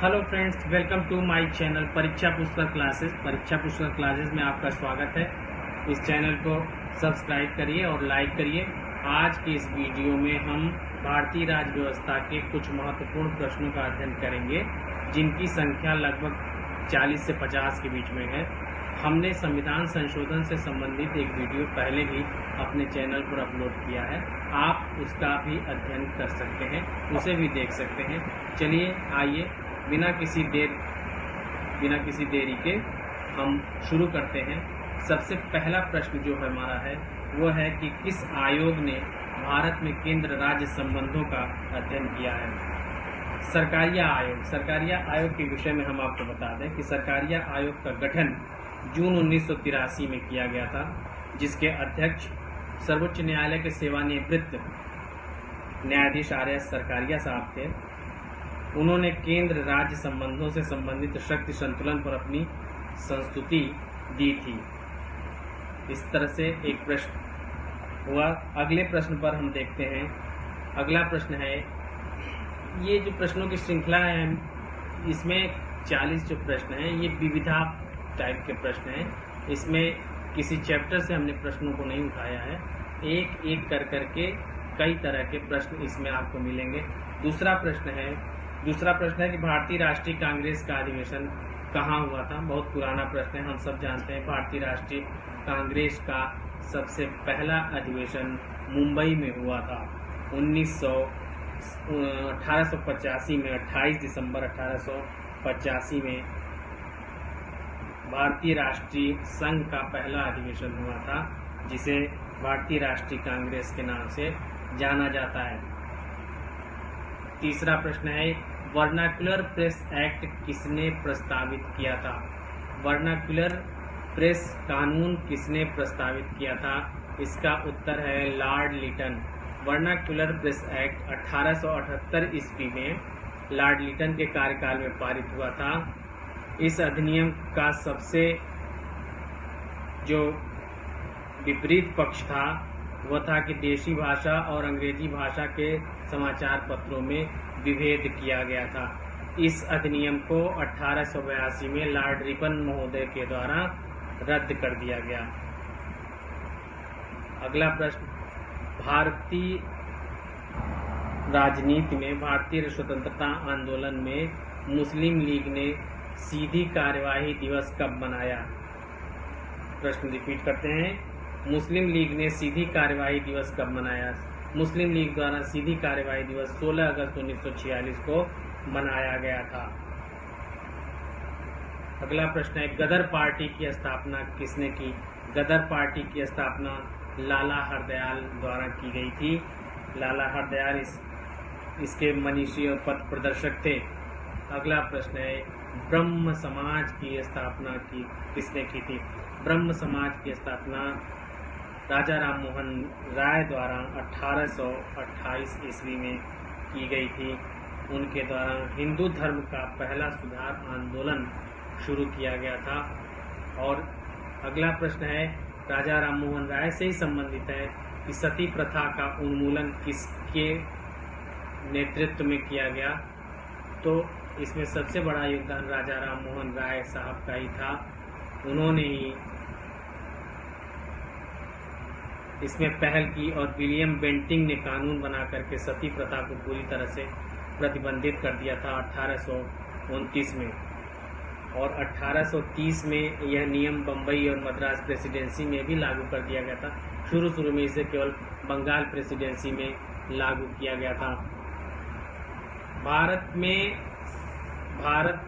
Hello friends, welcome to my channel परीक्षा पुस्तक classes. परीक्षा पुस्तक क्लासेस में आपका स्वागत है। इस चैनल को सब्सक्राइब करिए और लाइक करिए। आज के इस वीडियो में हम भारतीय राज्य व्यवस्था के कुछ महत्वपूर्ण प्रश्नों का अध्ययन करेंगे, जिनकी संख्या लगभग 40 से 50 के बीच में है। हमने संविधान संशोधन से संबंधित एक वीडियो पहले भी अपने चैनल पर अपलोड किया है, आप उसका भी अध्ययन कर सकते हैं, उसे भी देख सकते हैं। चलिए आइए बिना किसी देरी के हम शुरू करते हैं। सबसे पहला प्रश्न जो हमारा है वो है कि किस आयोग ने भारत में केंद्र राज्य संबंधों का अध्ययन किया है। सरकारिया आयोग। सरकारिया आयोग के विषय में हम आपको बता दें कि सरकारिया आयोग का गठन जून 1983 में किया गया था, जिसके अध्यक्ष सर्वोच्च न्यायालय के सेवानिवृत्त न्यायाधीश आर एस सरकारिया साहब थे। उन्होंने केंद्र राज्य संबंधों से संबंधित शक्ति संतुलन पर अपनी संस्तुति दी थी। इस तरह से एक प्रश्न हुआ। अगले प्रश्न पर हम देखते हैं। अगला प्रश्न है, ये जो प्रश्नों की श्रृंखला है, इसमें 40 जो प्रश्न हैं ये विविधा टाइप के प्रश्न हैं। इसमें किसी चैप्टर से हमने प्रश्नों को नहीं उठाया है, एक एक कर करके कई तरह के प्रश्न इसमें आपको मिलेंगे। दूसरा प्रश्न है कि भारतीय राष्ट्रीय कांग्रेस का अधिवेशन कहाँ हुआ था। बहुत पुराना प्रश्न है, हम सब जानते हैं। भारतीय राष्ट्रीय कांग्रेस का सबसे पहला अधिवेशन मुंबई में हुआ था 1885 में। 28 दिसंबर 1885 में भारतीय राष्ट्रीय संघ का पहला अधिवेशन हुआ था, जिसे भारतीय राष्ट्रीय कांग्रेस के नाम से जाना जाता है। तीसरा प्रश्न है, वर्नाक्युलर प्रेस एक्ट किसने प्रस्तावित किया था। वर्नाक्युलर प्रेस कानून किसने प्रस्तावित किया था। इसका उत्तर है Lord Lytton. Vernacular press act 1878 ईस्वी में लॉर्ड लिटन के कार्यकाल में पारित हुआ था। इस अधिनियम का सबसे जो विपरीत पक्ष था वह था कि देशी भाषा और अंग्रेजी भाषा के समाचार पत्रों में विभेद किया गया था। इस अधिनियम को 1882 में लॉर्ड रिपन महोदय के द्वारा रद्द कर दिया गया। अगला प्रश्न, भारतीय राजनीति में भारतीय स्वतंत्रता आंदोलन में मुस्लिम लीग ने सीधी कार्यवाही दिवस कब मनाया। प्रश्न रिपीट करते हैं, मुस्लिम लीग ने सीधी कार्यवाही दिवस कब मनाया। मुस्लिम लीग द्वारा सीधी कार्यवाही दिवस 16 अगस्त 1946 को मनाया गया था। अगला प्रश्न है, गदर पार्टी की स्थापना किसने की। गदर पार्टी की स्थापना लाला हरदयाल द्वारा की गई थी। लाला हरदयाल इसके मनीषी और पथ प्रदर्शक थे। अगला प्रश्न है, ब्रह्म समाज की स्थापना किसने की थी। ब्रह्म समाज की स्थापना राजा राम मोहन राय द्वारा 1828 ईस्वी में की गई थी। उनके द्वारा हिंदू धर्म का पहला सुधार आंदोलन शुरू किया गया था। और अगला प्रश्न है, राजा राम मोहन राय से ही संबंधित है कि सती प्रथा का उन्मूलन किसके नेतृत्व में किया गया। तो इसमें सबसे बड़ा योगदान राजा राम मोहन राय साहब का ही था। उन्होंने ही इसमें पहल की और विलियम बेंटिंग ने कानून बना करके सती प्रथा को पूरी तरह से प्रतिबंधित कर दिया था 1829 में। और 1830 में यह नियम बम्बई और मद्रास प्रेसिडेंसी में भी लागू कर दिया गया था। शुरू में इसे केवल बंगाल प्रेसिडेंसी में लागू किया गया था। भारत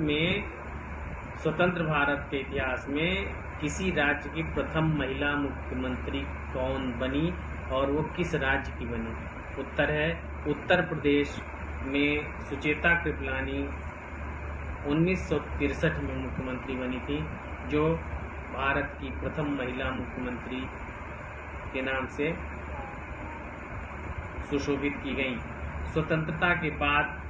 में स्वतंत्र भारत के इतिहास में किसी राज्य की प्रथम महिला मुख्यमंत्री कौन बनी और वो किस राज्य की बनी। उत्तर है उत्तर प्रदेश में सुचेता कृपलानी 1963 में मुख्यमंत्री बनी थी, जो भारत की प्रथम महिला मुख्यमंत्री के नाम से सुशोभित की गई। स्वतंत्रता के बाद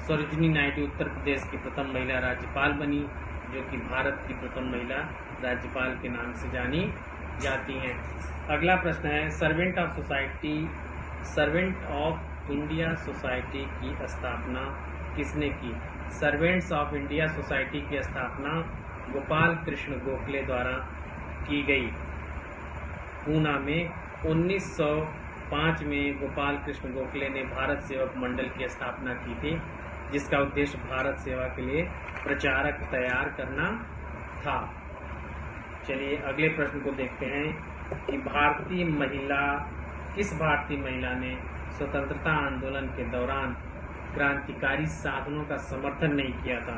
सरोजिनी नायडू उत्तर प्रदेश की प्रथम महिला राज्यपाल बनी, जो कि भारत की प्रथम महिला राज्यपाल के नाम से जानी जाती हैं। अगला प्रश्न है, सर्वेंट ऑफ इंडिया सोसाइटी की स्थापना किसने की? सर्वेंट्स ऑफ इंडिया सोसाइटी की स्थापना गोपाल कृष्ण गोखले द्वारा की गई। पूना में 1905 में गोपाल कृष्ण गोखले ने भारत सेवक मंडल की स्थापना की थी, जिसका उद्देश्य भारत सेवा के लिए प्रचारक तैयार करना था। चलिए अगले प्रश्न को देखते हैं कि किस भारतीय महिला ने स्वतंत्रता आंदोलन के दौरान क्रांतिकारी साधनों का समर्थन नहीं किया था?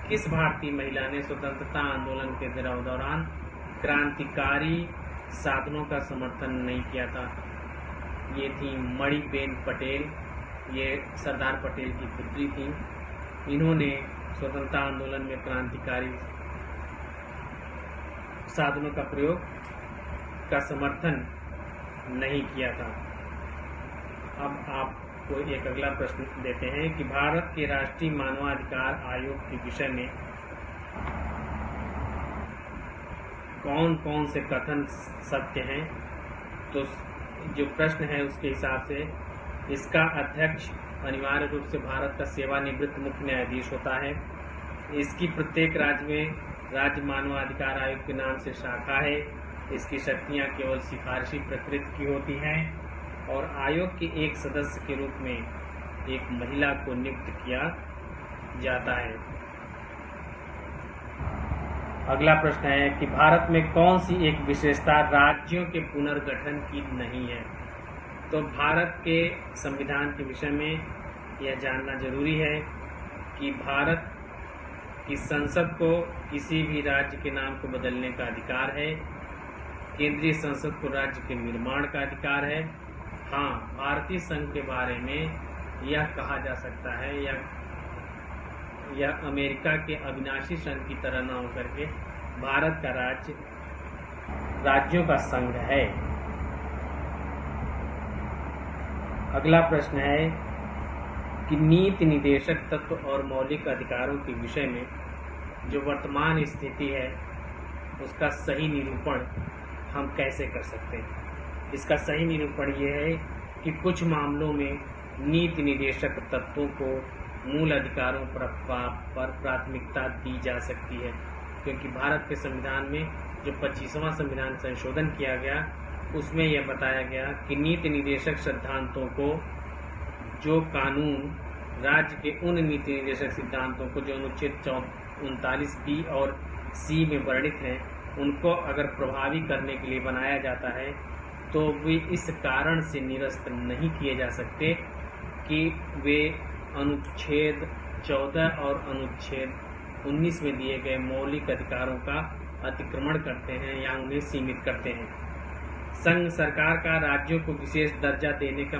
किस भारतीय महिला ने स्वतंत्रता आंदोलन के दौरान क्रांतिकारी साधनों का समर्थन नहीं किया था? ये थी मणिबेन पटेल। ये सरदार पटेल की पुत्री थी। इन्होंने स्वतंत्रता आंदोलन में क्रांतिकारी साधनों का प्रयोग का समर्थन नहीं किया था। अब आपको एक अगला प्रश्न देते हैं कि भारत के राष्ट्रीय मानवाधिकार आयोग के विषय में कौन कौन से कथन सत्य हैं? तो जो प्रश्न है उसके हिसाब से इसका अध्यक्ष अनिवार्य रूप से भारत का सेवानिवृत्त मुख्य न्यायाधीश होता है। इसकी प्रत्येक राज्य में राज्य मानवाधिकार आयोग के नाम से शाखा है। इसकी शक्तियां केवल सिफारिशी प्रकृति की होती हैं और आयोग के एक सदस्य के रूप में एक महिला को नियुक्त किया जाता है। अगला प्रश्न है कि भारत में कौन सी एक विशेषता राज्यों के पुनर्गठन की नहीं है? तो भारत के संविधान के विषय में यह जानना जरूरी है कि भारत की संसद को किसी भी राज्य के नाम को बदलने का अधिकार है। केंद्रीय संसद को राज्य के निर्माण का अधिकार है। हाँ, भारतीय संघ के बारे में यह कहा जा सकता है यह अमेरिका के अविनाशी संघ की तरह न होकर के भारत का राज्यों का संघ है। अगला प्रश्न है कि नीति निदेशक तत्व और मौलिक अधिकारों के विषय में जो वर्तमान स्थिति है उसका सही निरूपण हम कैसे कर सकते हैं? इसका सही निरूपण यह है कि कुछ मामलों में नीति निदेशक तत्वों को मूल अधिकारों पर प्राथमिकता दी जा सकती है, क्योंकि भारत के संविधान में जो 25वां संविधान संशोधन किया गया उसमें यह बताया गया कि नीति निदेशक सिद्धांतों को जो कानून राज्य के उन नीति निदेशक सिद्धांतों को जो अनुच्छेद 39B और C में वर्णित हैं उनको अगर प्रभावी करने के लिए बनाया जाता है तो वे इस कारण से निरस्त नहीं किए जा सकते कि वे अनुच्छेद 14 और अनुच्छेद 19 में दिए गए मौलिक अधिकारों का अतिक्रमण करते हैं या उन्हें सीमित करते हैं। संघ सरकार का राज्यों को विशेष दर्जा देने का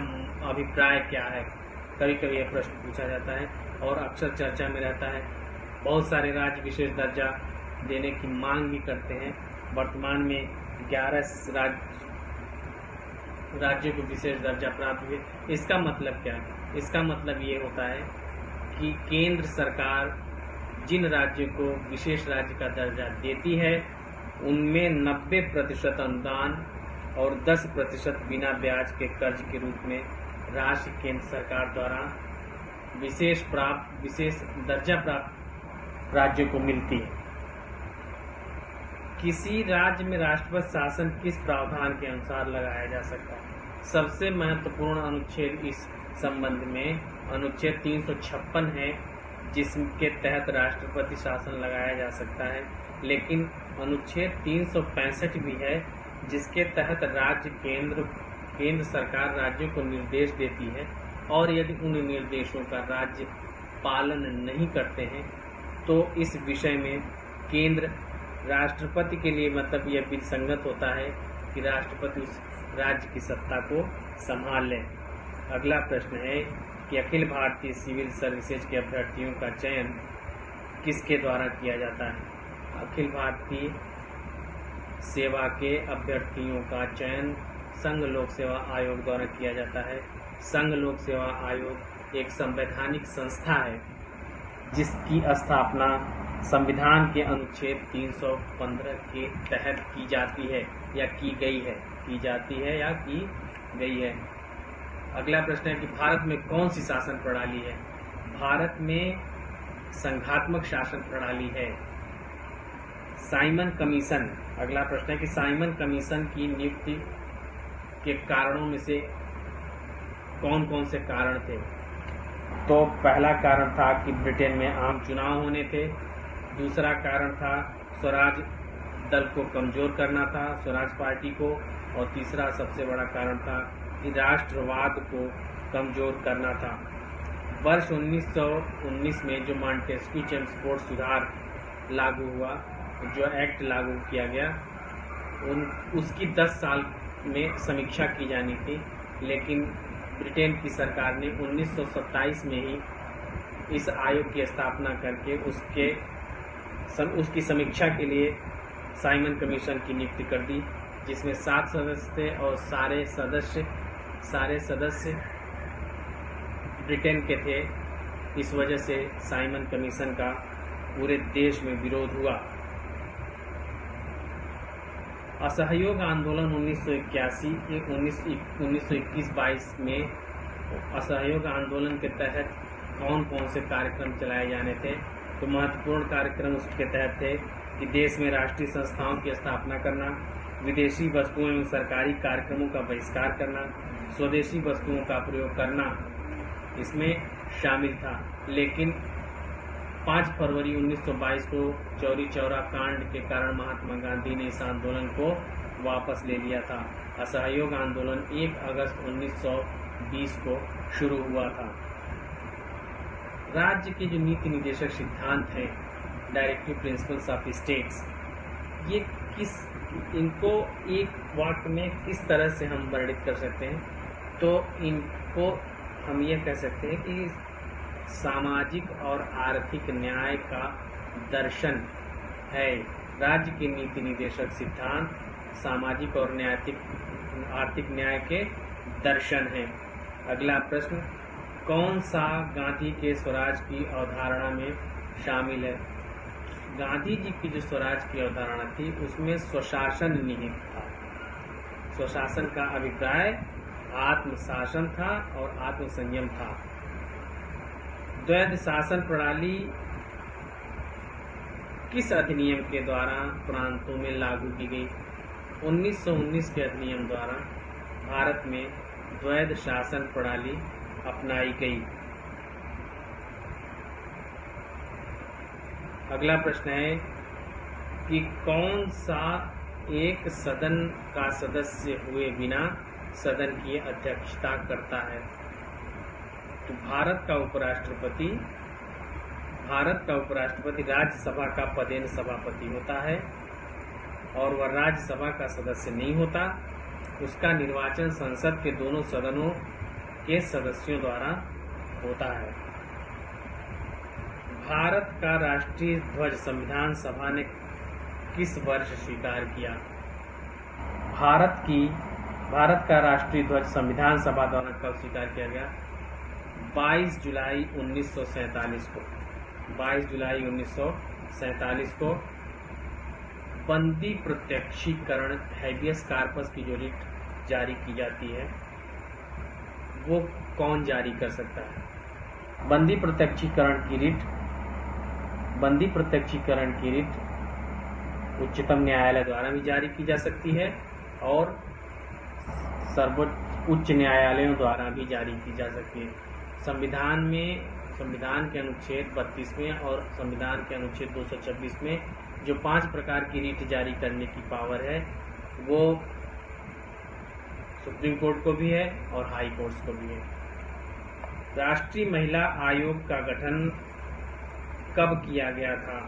अभिप्राय क्या है? कभी कभी यह प्रश्न पूछा जाता है और अक्सर चर्चा में रहता है। बहुत सारे राज्य विशेष दर्जा देने की मांग भी करते हैं। वर्तमान में 11 राज्यों को विशेष दर्जा प्राप्त हुए। इसका मतलब क्या है? इसका मतलब ये होता है कि केंद्र सरकार जिन राज्यों को विशेष राज्य का दर्जा देती है उनमें 90% अनुदान और 10% बिना ब्याज के कर्ज के रूप में राशि केंद्र सरकार द्वारा विशेष दर्जा प्राप्त राज्यों को मिलती है। किसी राज्य में राष्ट्रपति शासन किस प्रावधान के अनुसार लगाया जा सकता है? सबसे महत्वपूर्ण अनुच्छेद इस संबंध में अनुच्छेद 356 है, जिसके तहत राष्ट्रपति शासन लगाया जा सकता है। लेकिन अनुच्छेद 365 भी है, जिसके तहत केंद्र सरकार राज्यों को निर्देश देती है और यदि उन निर्देशों का राज्य पालन नहीं करते हैं तो इस विषय में केंद्र राष्ट्रपति के लिए मतलब यह विसंगत होता है कि राष्ट्रपति उस राज्य की सत्ता को संभाल लें। अगला प्रश्न है कि अखिल भारतीय सिविल सर्विसेज के अभ्यर्थियों का चयन किसके द्वारा किया जाता है? अखिल भारतीय सेवा के अभ्यर्थियों का चयन संघ लोक सेवा आयोग द्वारा किया जाता है। संघ लोक सेवा आयोग एक संवैधानिक संस्था है जिसकी स्थापना संविधान के अनुच्छेद 315 के तहत की जाती है या की गई है। अगला प्रश्न है कि भारत में कौन सी शासन प्रणाली है? भारत में संघात्मक शासन प्रणाली है। साइमन कमीशन, अगला प्रश्न है कि साइमन कमीशन की नियुक्ति के कारणों में से कौन कौन से कारण थे? तो पहला कारण था कि ब्रिटेन में आम चुनाव होने थे। दूसरा कारण था स्वराज दल को कमजोर करना था, स्वराज पार्टी को। और तीसरा सबसे बड़ा कारण था कि राष्ट्रवाद को कमजोर करना था। वर्ष 1919 में जो मॉन्टेस्क्यू चेम्सफोर्ड सुधार लागू हुआ, जो एक्ट लागू किया गया, उसकी 10 साल में समीक्षा की जानी थी, लेकिन ब्रिटेन की सरकार ने 1927 में ही इस आयोग की स्थापना करके उसकी समीक्षा के लिए साइमन कमीशन की नियुक्ति कर दी, जिसमें 7 सदस्य थे और सारे सदस्य ब्रिटेन के थे। इस वजह से साइमन कमीशन का पूरे देश में विरोध हुआ। असहयोग आंदोलन 1921-22 में असहयोग आंदोलन के तहत कौन कौन से कार्यक्रम चलाए जाने थे? तो महत्वपूर्ण कार्यक्रम उसके तहत थे कि देश में राष्ट्रीय संस्थाओं की स्थापना करना, विदेशी वस्तुओं एवं सरकारी कार्यक्रमों का बहिष्कार करना, स्वदेशी वस्तुओं का प्रयोग करना इसमें शामिल था। लेकिन 5 फरवरी 1922 को चौरी चौरा कांड के कारण महात्मा गांधी ने इस आंदोलन को वापस ले लिया था। असहयोग आंदोलन 1 अगस्त 1920 को शुरू हुआ था। राज्य के जो नीति निर्देशक सिद्धांत हैं, डायरेक्टिव प्रिंसिपल्स ऑफ स्टेट्स, ये इनको एक वाक्य में किस तरह से हम वर्णित कर सकते हैं? तो इनको हम ये कह सकते हैं कि सामाजिक और आर्थिक न्याय का दर्शन है। राज्य के नीति निर्देशक सिद्धांत सामाजिक और आर्थिक न्याय के दर्शन हैं। अगला प्रश्न, कौन सा गांधी के स्वराज की अवधारणा में शामिल है? गांधी जी की जो स्वराज की अवधारणा थी उसमें स्वशासन निहित था। स्वशासन का अभिप्राय आत्मशासन था और आत्मसंयम था। द्वैध शासन प्रणाली किस अधिनियम के द्वारा प्रांतों में लागू की गई? 1919 के अधिनियम द्वारा भारत में द्वैध शासन प्रणाली अपनाई गई। अगला प्रश्न है कि कौन सा एक सदन का सदस्य हुए बिना सदन की अध्यक्षता करता है? तो भारत का उपराष्ट्रपति राज्यसभा का पदेन सभापति होता है और वह राज्यसभा का सदस्य नहीं होता। उसका निर्वाचन संसद के दोनों सदनों के सदस्यों द्वारा होता है। भारत का राष्ट्रीय ध्वज संविधान सभा ने किस वर्ष स्वीकार किया? भारत का राष्ट्रीय ध्वज संविधान सभा द्वारा कब स्वीकार किया गया? 22 जुलाई 1947 को। 22 जुलाई 1947 को बंदी प्रत्यक्षीकरण हैबियस कार्पस की जो रिट जारी की जाती है वो कौन जारी कर सकता है? बंदी प्रत्यक्षीकरण की रिट उच्चतम न्यायालय द्वारा भी जारी की जा सकती है और सर्वोच्च उच्च न्यायालयों द्वारा भी जारी की जा सकती है। संविधान के अनुच्छेद 32 में और संविधान के अनुच्छेद 226 में जो 5 प्रकार की रीट जारी करने की पावर है वो सुप्रीम कोर्ट को भी है और हाई कोर्ट्स को भी है। राष्ट्रीय महिला आयोग का गठन कब किया गया था?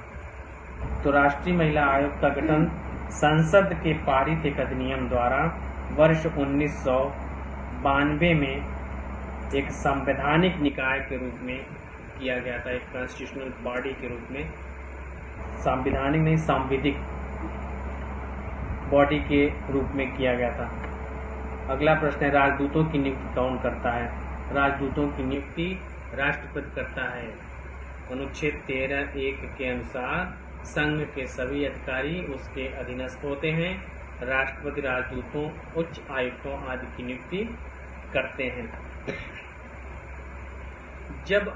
तो राष्ट्रीय महिला आयोग का गठन संसद के पारित एक अधिनियम द्वारा वर्ष 1992 में एक संवैधानिक निकाय के रूप में किया गया था, एक कॉन्स्टिट्यूशनल बॉडी के रूप में, संवैधानिक नहीं सांविधिक बॉडी के रूप में किया गया था। अगला प्रश्न है, राजदूतों की नियुक्ति कौन करता है? राजदूतों की नियुक्ति राष्ट्रपति करता है। अनुच्छेद 13(1) के अनुसार संघ के सभी अधिकारी उसके अधीनस्थ होते हैं। राष्ट्रपति राजदूतों, उच्च आयुक्तों आदि की नियुक्ति करते हैं। जब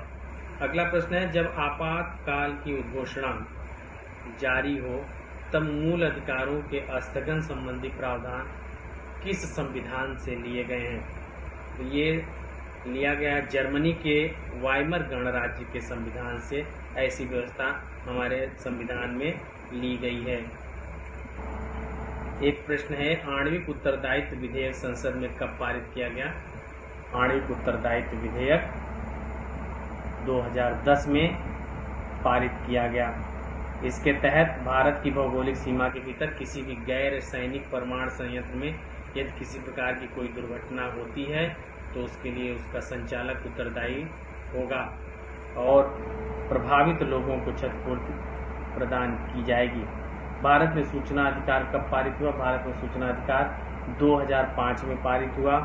अगला प्रश्न है, जब आपातकाल की उद्घोषणा जारी हो तब मूल अधिकारों के स्थगन संबंधी प्रावधान किस संविधान से लिए गए हैं? तो ये लिया गया जर्मनी के वाइमर गणराज्य के संविधान से ऐसी व्यवस्था हमारे संविधान में ली गई है। एक प्रश्न है, आणविक उत्तरदायित्व विधेयक संसद में कब पारित किया गया? आणविक उत्तरदायित्व विधेयक 2010 में पारित किया गया। इसके तहत भारत की भौगोलिक सीमा के भीतर किसी भी गैर सैनिक परमाणु संयंत्र में यदि किसी प्रकार की कोई दुर्घटना होती है तो उसके लिए उसका संचालक उत्तरदायी होगा और प्रभावित लोगों को क्षतिपूर्ति प्रदान की जाएगी। भारत में सूचना अधिकार कब पारित हुआ? भारत में सूचना अधिकार 2005 में पारित हुआ।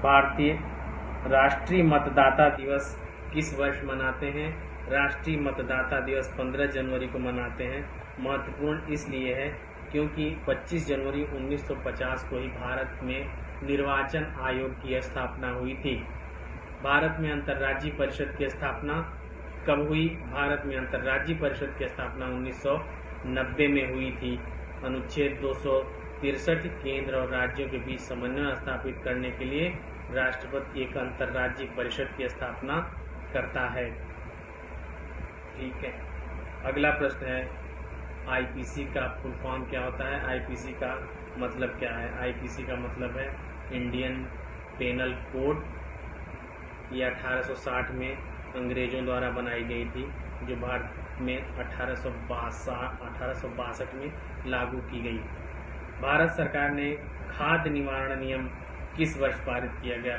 भारतीय राष्ट्रीय मतदाता दिवस किस वर्ष मनाते हैं? राष्ट्रीय मतदाता दिवस 15 जनवरी को मनाते हैं। महत्वपूर्ण इसलिए है क्योंकि 25 जनवरी 1950 को ही भारत में निर्वाचन आयोग की स्थापना हुई थी। भारत में अंतर्राज्यीय परिषद की स्थापना कब हुई? भारत में अंतर्राज्यीय परिषद की स्थापना 1990 में हुई थी। अनुच्छेद 263 केंद्र और राज्यों के बीच समन्वय स्थापित करने के लिए राष्ट्रपति एक अंतर्राज्यीय परिषद की स्थापना करता है। ठीक है, अगला प्रश्न है, आईपीसी का फुल फॉर्म क्या होता है? आईपीसी का मतलब क्या है? आईपीसी का मतलब है इंडियन पेनल कोड। ये 1860 में अंग्रेजों द्वारा बनाई गई थी, जो भारत में 1862 में लागू की गई। भारत सरकार ने खाद्य निवारण नियम किस वर्ष पारित किया गया?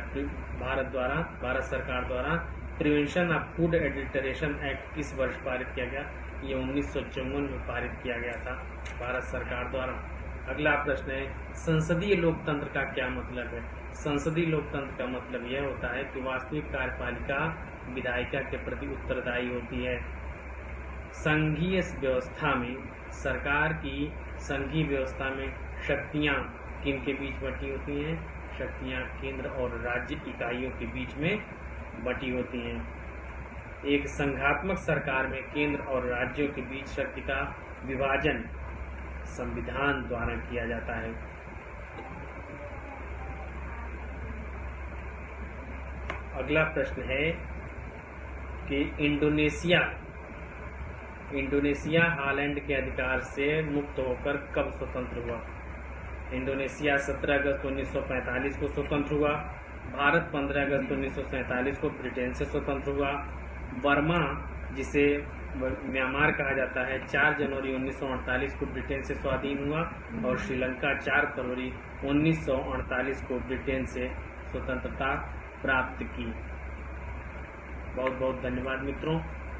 भारत सरकार द्वारा prevention of food adulteration act किस वर्ष पारित किया गया? ये 1954 में पारित किया गया था भारत सरकार द्वारा। अगला प्रश्न है, संसदीय लोकतंत्र का क्या मतलब है? संसदीय लोकतंत्र का मतलब यह होता है कि वास्तविक कार्यपालिका विधायिका के प्रति उत्तरदायी होती है। संघीय व्यवस्था में सरकार की संघीय व्यवस्था में शक्तियां किनके बीच बटी होती हैं? शक्तियां केंद्र और राज्य इकाइयों के बीच में बटी होती हैं। एक संघात्मक सरकार में केंद्र और राज्यों के बीच शक्ति का विभाजन संविधान द्वारा किया जाता है। अगला प्रश्न है कि इंडोनेशिया हालैंड के अधिकार से मुक्त होकर कब स्वतंत्र हुआ? इंडोनेशिया 17 अगस्त 1945 को स्वतंत्र हुआ। भारत 15 अगस्त 1947 को ब्रिटेन से स्वतंत्र हुआ। बर्मा, जिसे म्यांमार कहा जाता है, 4 जनवरी 1948 को ब्रिटेन से स्वाधीन हुआ और श्रीलंका 4 फरवरी 1948 को ब्रिटेन से स्वतंत्रता प्राप्त की। बहुत बहुत धन्यवाद मित्रों,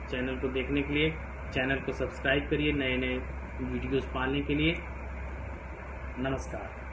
चैनल को देखने के लिए। चैनल को सब्सक्राइब करिए नए नए वीडियोस पाने के लिए। नमस्कार।